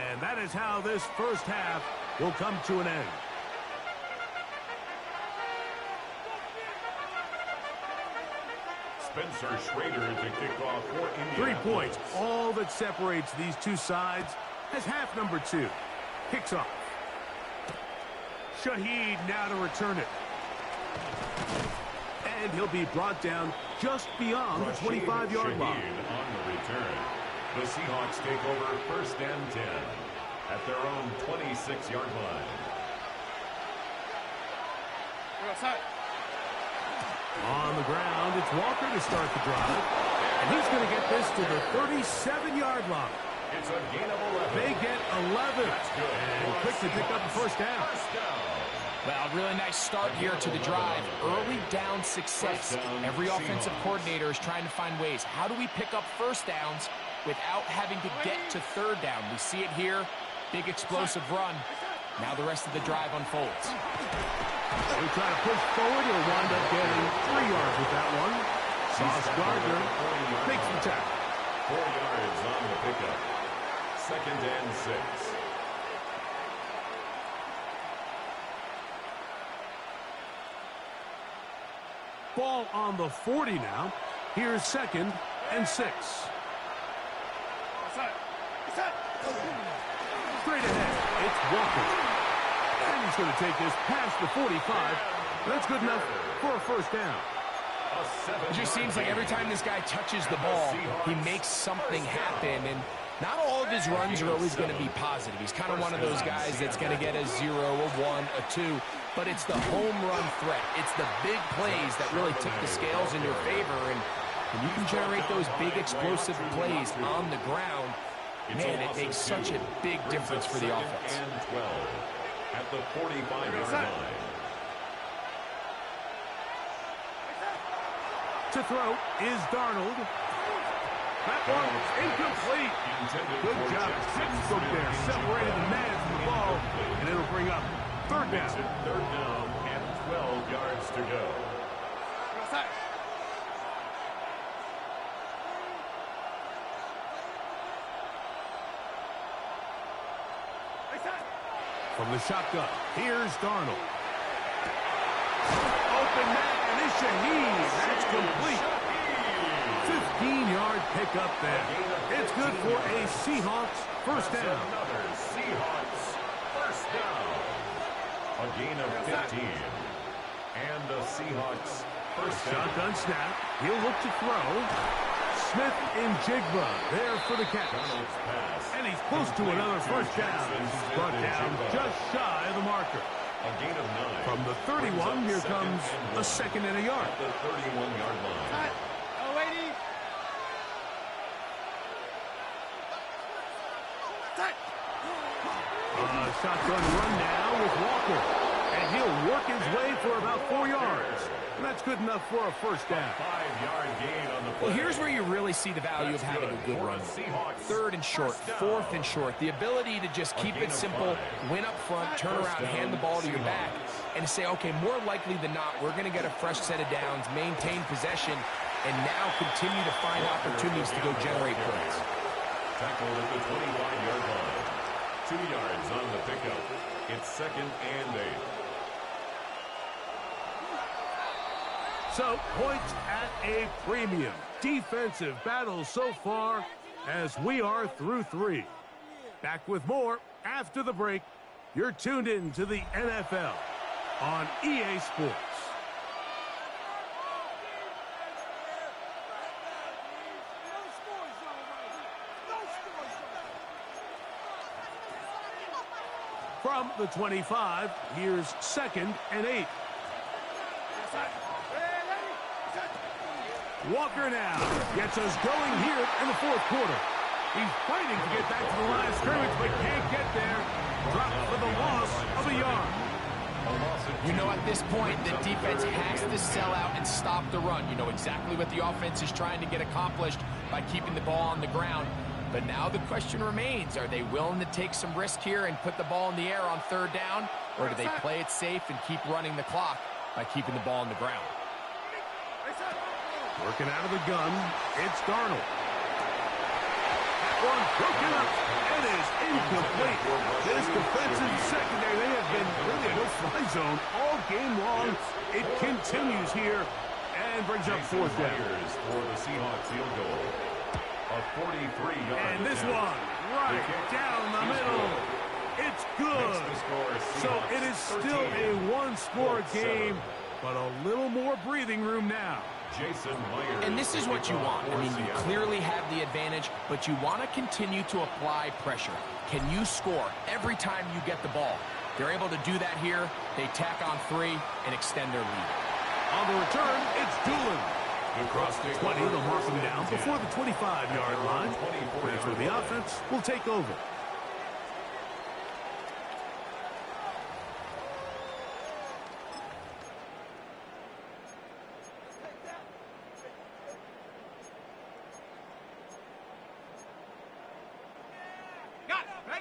And that is how this first half will come to an end. Spencer Schrader to kick off for Indianapolis. 3 points, all that separates these two sides, as half number 2 kicks off. Shaheed now to return it. And he'll be brought down just beyond the 25-yard line. On the return. The Seahawks take over 1st and 10 at their own 26-yard line. On the ground, it's Walker to start the drive. And he's going to get this to the 37-yard line. It's a gain of 11. They get 11. And quick to pick up the first down. Well, really nice start here to the drive. Early down success. Every offensive coordinator is trying to find ways. How do we pick up first downs without having to get to 3rd down? We see it here. Big explosive run. Now the rest of the drive unfolds. We try to push forward. He'll wind up getting 3 yards with that one. Sauce Gardner makes the tackle. 4 yards on the pickup. 2nd and 6. Ball on the 40 now. Here's 2nd and 6. Straight ahead, it's Walker. And he's going to take this past the 45. That's good enough for a first down. It just seems like every time this guy touches the ball, he makes something happen. And not all of his runs are always going to be positive. He's kind of one of those guys that's going to get a 0, a 1, a 2. But it's the home run threat. It's the big plays that really tip the scales in your favor. And when you can generate those big explosive plays on the ground, man, it makes such a big difference for the offense. And 12 at the 45-yard line. To throw is Darnold. That one incomplete. Good job. Sittenbrook there separated the man from the ball, and it'll bring up 3rd down. 3rd down and 12 yards to go. From the shotgun, here's Darnold. Open man, and it's Shaheed. That's complete. 15-yard pickup there. It's good for a Seahawks first down. Another Seahawks first down. A gain of 15. And the Seahawks first down. Shotgun snap. He'll look to throw. Smith and Jigba there for the catch. And he's close to another first down. He's brought down just shy of the marker. A gain of 9. From the 31, here comes a 2nd and a yard. At the 31-yard line. Shotgun run now with Walker. And he'll work his way for about 4 yards. And that's good enough for a first down. 5-yard gain on the play. Well, here's where you really see the value of having a good run. 3rd and short, 4th and short. The ability to just keep it simple, win up front, turn around, hand the ball to your back, and say, okay, more likely than not, we're going to get a fresh set of downs, maintain possession, and now continue to find opportunities to go generate points. Tackled at the 21-yard line. 2 yards on the pickup. It's 2nd and 8. So, points at a premium. Defensive battle so far as we are through 3. Back with more after the break. You're tuned in to the NFL on EA Sports. From the 25, here's 2nd and 8. Walker now gets us going here in the 4th quarter. He's fighting to get back to the line of scrimmage, but can't get there. Dropped for the loss of a yard. You know, at this point, the defense has to sell out and stop the run. You know exactly what the offense is trying to get accomplished by keeping the ball on the ground. But now the question remains, are they willing to take some risk here and put the ball in the air on 3rd down? Or do they play it safe and keep running the clock by keeping the ball on the ground? Working out of the gun, it's Darnold. That one broken up and is incomplete. This defensive secondary, they have been really a no-fly zone all game long. It continues here and brings up 4th down. For the Seahawks field goal. A 43-yard and this one right down the middle. It's good. So it is still a one-score game, but a little more breathing room now. And this is what you want. I mean, you clearly have the advantage, but you want to continue to apply pressure. Can you score every time you get the ball? They're able to do that here. They tack on 3 and extend their lead. On the return, it's Doolin. Across the 20, they'll mark him down before the 25-yard line. That's where the offense will take over.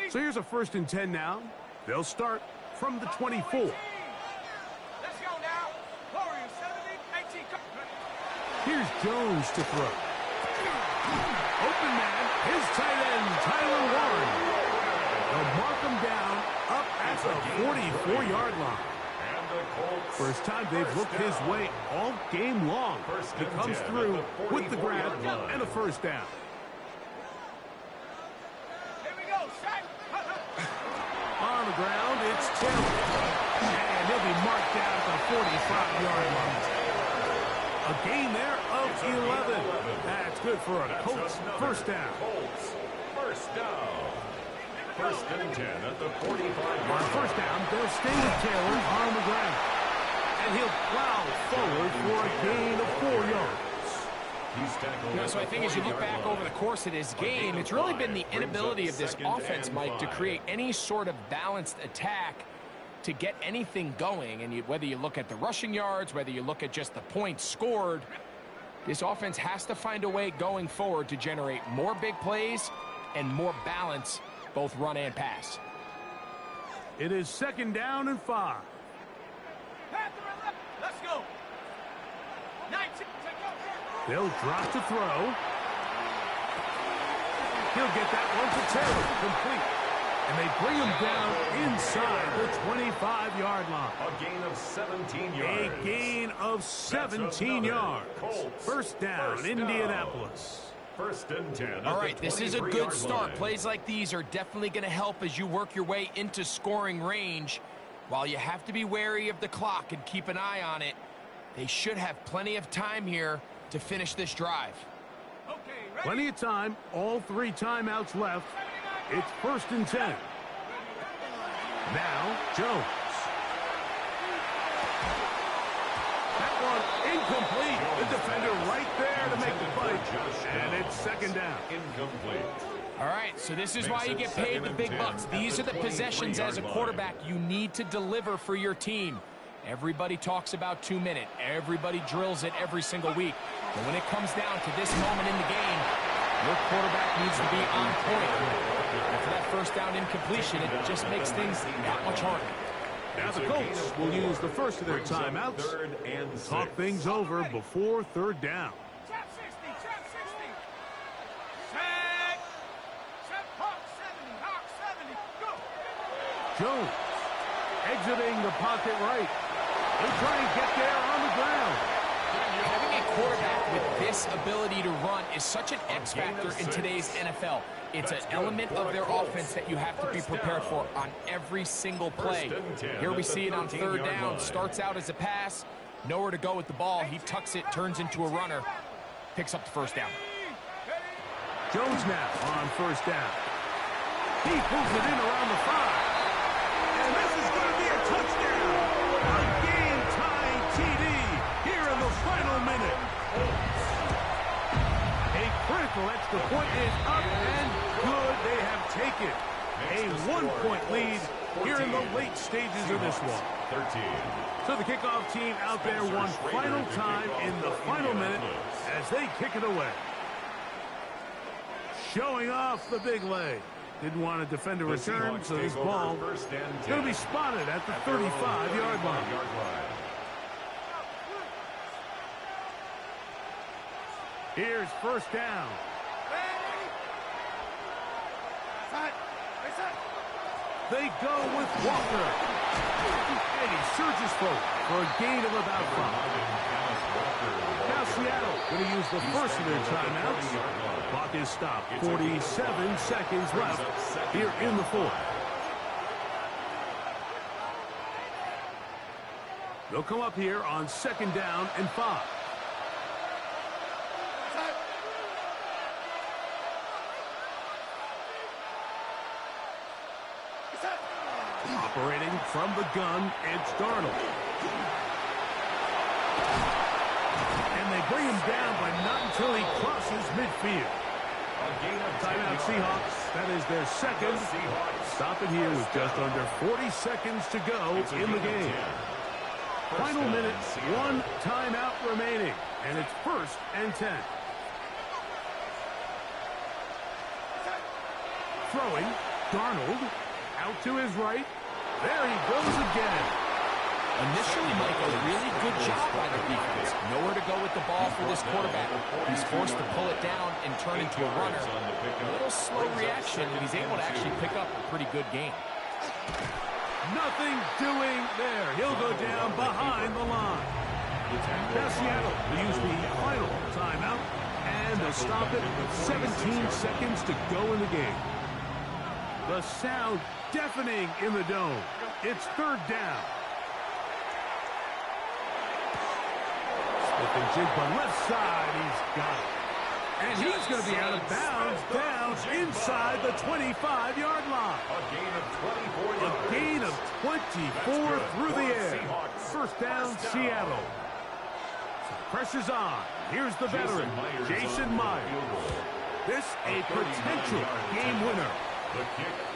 So here's a 1st and 10 now. They'll start from the 24. Let's go now. Warriors 17, 18. Here's Jones to throw. Open man, his tight end, Tyler Warren. They'll mark him down up at the 44-yard line. First time they've looked his way all game long. He comes through with the grab and a 1st down. On the ground, it's Taylor. And he'll be marked down at the 45-yard line. A gain there of 11. That's good for a Colts 1st down. First down. 1st and 10 at the 45-yard line. On 1st down, they'll stay with Taylor on the ground. And he'll plow forward for a gain of 4 yards. You know, so I think as you look back over the course of this game, it's really been the inability of this offense, Mike, to create any sort of balanced attack to get anything going. And whether you look at the rushing yards, whether you look at just the points scored, this offense has to find a way going forward to generate more big plays and more balance, both run and pass. It is 2nd down and 5. Let's go. 19. They'll drop to throw. He'll get that one to Taylor, complete. And they bring him down inside the 25-yard line. A gain of 17 yards. A gain of 17 yards. 1st down, Indianapolis. 1st and 10. All right, this is a good start. Plays like these are definitely going to help as you work your way into scoring range. While you have to be wary of the clock and keep an eye on it, they should have plenty of time here to finish this drive. Plenty of time, all 3 timeouts left. It's 1st and 10. Now, Jones. That one incomplete. The defender right there to make the play. And it's 2nd down. Incomplete. All right, so this is why you get paid the big bucks. These are the possessions as a quarterback you need to deliver for your team. Everybody talks about 2 minute. Everybody drills it every single week. But when it comes down to this moment in the game, your quarterback needs to be on point. And for that first down incompletion, it just makes things that much harder. Now the Colts will use the first of their timeouts. Talk things over before third down. Trap 60, trap 60. Set. Set Hawk 70, Hawk 70. Go. Jones exiting the pocket right. He'll try and get there on the ground. Having a quarterback with this ability to run is such an X factor in today's NFL. It's an element of their offense that you have to be prepared for on every single play. Here we see it on third down. Starts out as a pass. Nowhere to go with the ball. He tucks it, turns into a runner. Picks up the first down. Jones now on first down. He pulls it in around the 5. And this is going to be a touchdown. A game-tying TD here in the final minute. A critical extra point is up and good. They have taken a 1-point lead here in the late stages of this one. 13. So the kickoff team out there one final time in the final minute as they kick it away. Showing off the big leg. Didn't want to defend a return, so this ball is going to be spotted at the 35-yard line. Here's first down. They go with Walker. And he surges forward for a gain of about 5. Now Seattle going to use the first of their timeouts. Clock is stopped. 47 seconds left here in the fourth. They'll come up here on second down and 5. Operating from the gun, it's Darnold. And they bring him down, but not until he crosses midfield. Timeout Seahawks. That is their second. Stop it here with just under 40 seconds to go in the game. Final minute, 1 timeout remaining. And it's 1st and 10. Throwing, Darnold out to his right. There he goes again. Initially, Mike, a really good job by the defense. Nowhere to go with the ball for this quarterback. He's forced to pull it down and turn into a runner. A little slow reaction, but he's able to actually pick up a pretty good game. Nothing doing there. He'll go down behind the line. Now Seattle will use the final timeout, and they'll stop it with 17 seconds to go in the game. The sound deafening in the dome. It's third down. Smith and Jigba left side. He's got it. And he's going to be out of bounds down inside the 25-yard line. A gain of 24 through the air. First down, Seattle. So pressure's on. Here's the veteran, Jason Myers. This a potential game winner.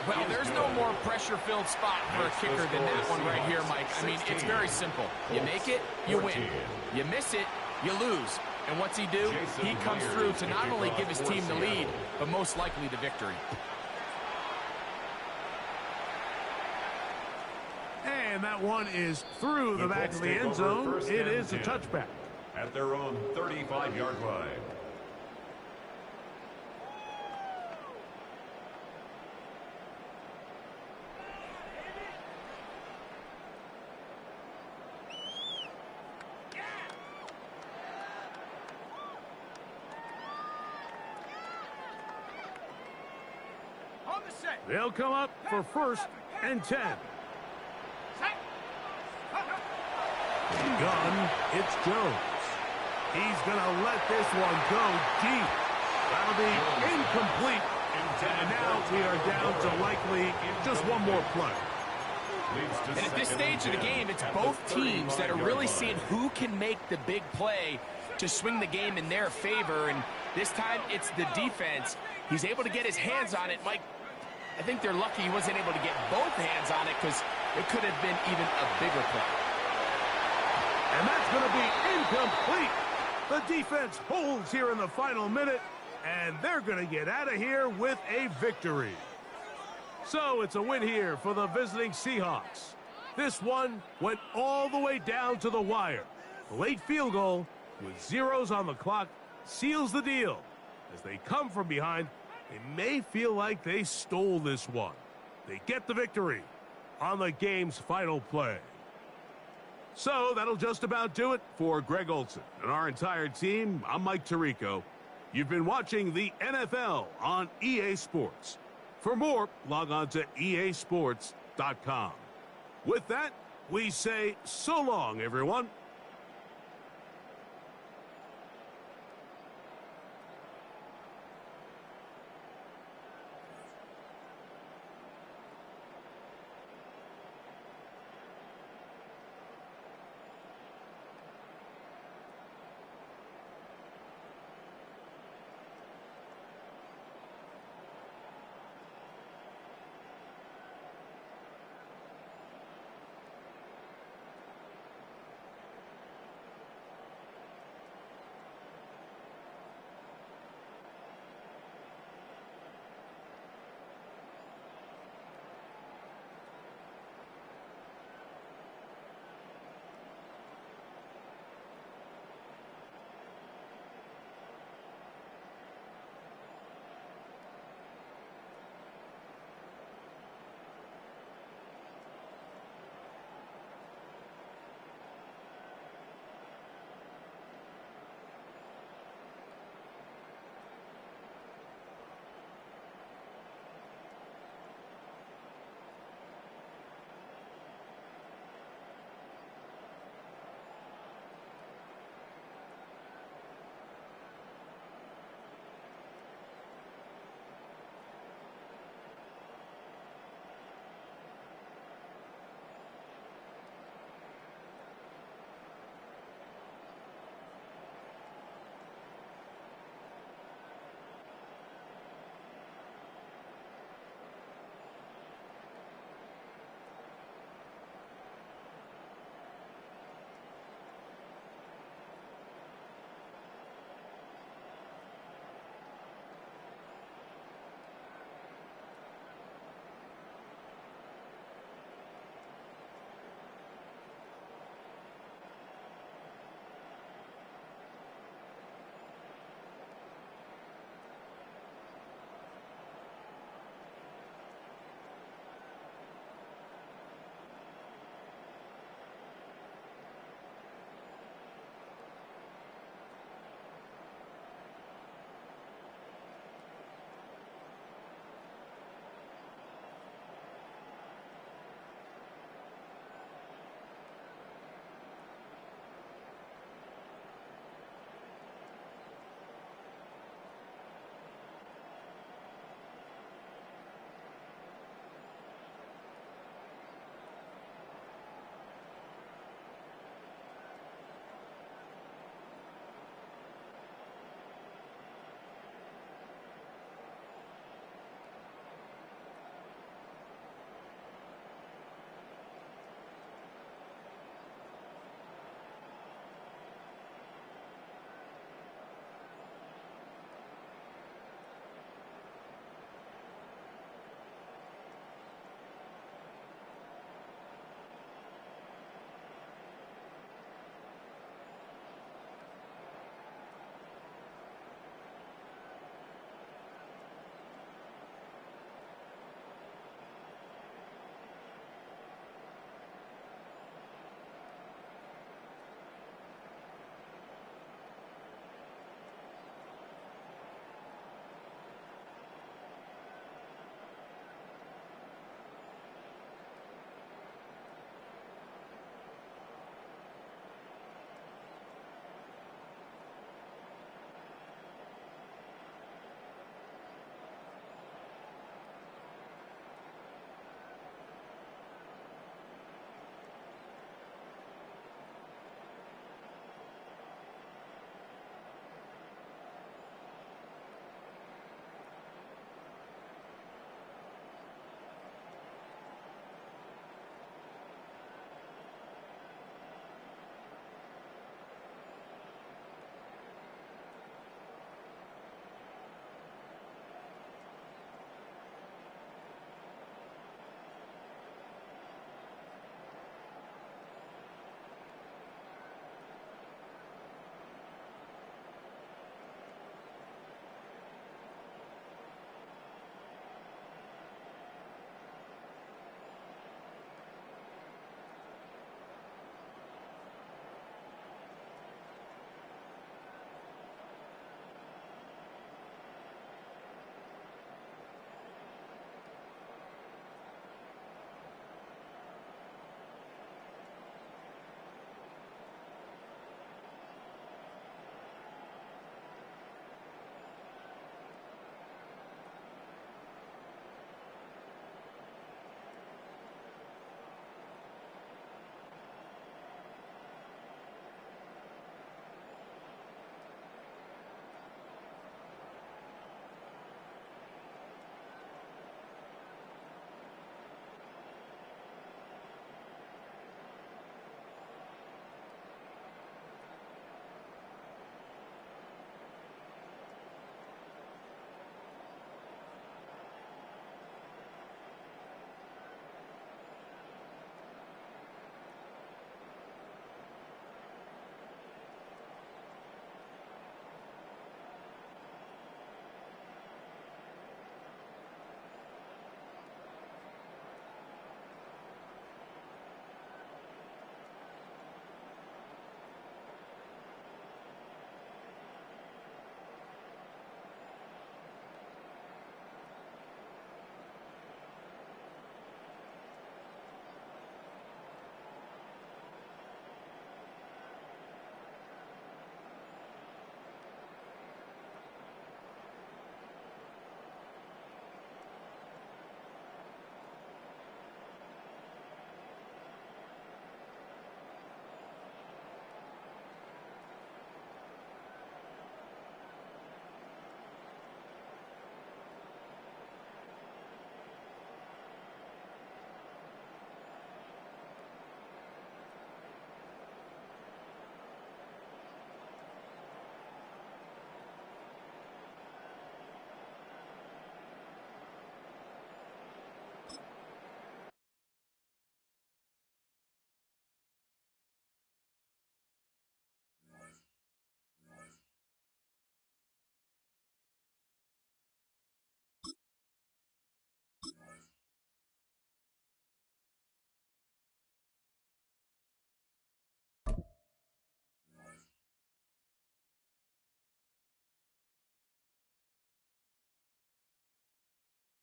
Well, there's no more pressure-filled spot for a kicker than that one right here, Mike. I mean, it's very simple. You make it, you win. You miss it, you lose. And what's he do? He comes through to not only give his team the lead, but most likely the victory. And that one is through the back of the end zone. It is a touchback. At their own 35-yard line. They'll come up for 1st and 10. Gun, it's Jones. He's going to let this one go deep. That'll be incomplete. And now we are down to likely just one more play. And at this stage of the game, it's both teams that are really seeing who can make the big play to swing the game in their favor. And This time, it's the defense. He's able to get his hands on it. Mike, I think they're lucky he wasn't able to get both hands on it because it could have been even a bigger play. And that's going to be incomplete. The defense holds here in the final minute, and they're going to get out of here with a victory. So it's a win here for the visiting Seahawks. This one went all the way down to the wire. The late field goal with zeros on the clock seals the deal. As they come from behind, they may feel like they stole this one. They get the victory on the game's final play. So that'll just about do it for Greg Olson and our entire team. I'm Mike Tirico. You've been watching the NFL on EA Sports. For more, log on to easports.com. With that, we say so long, everyone.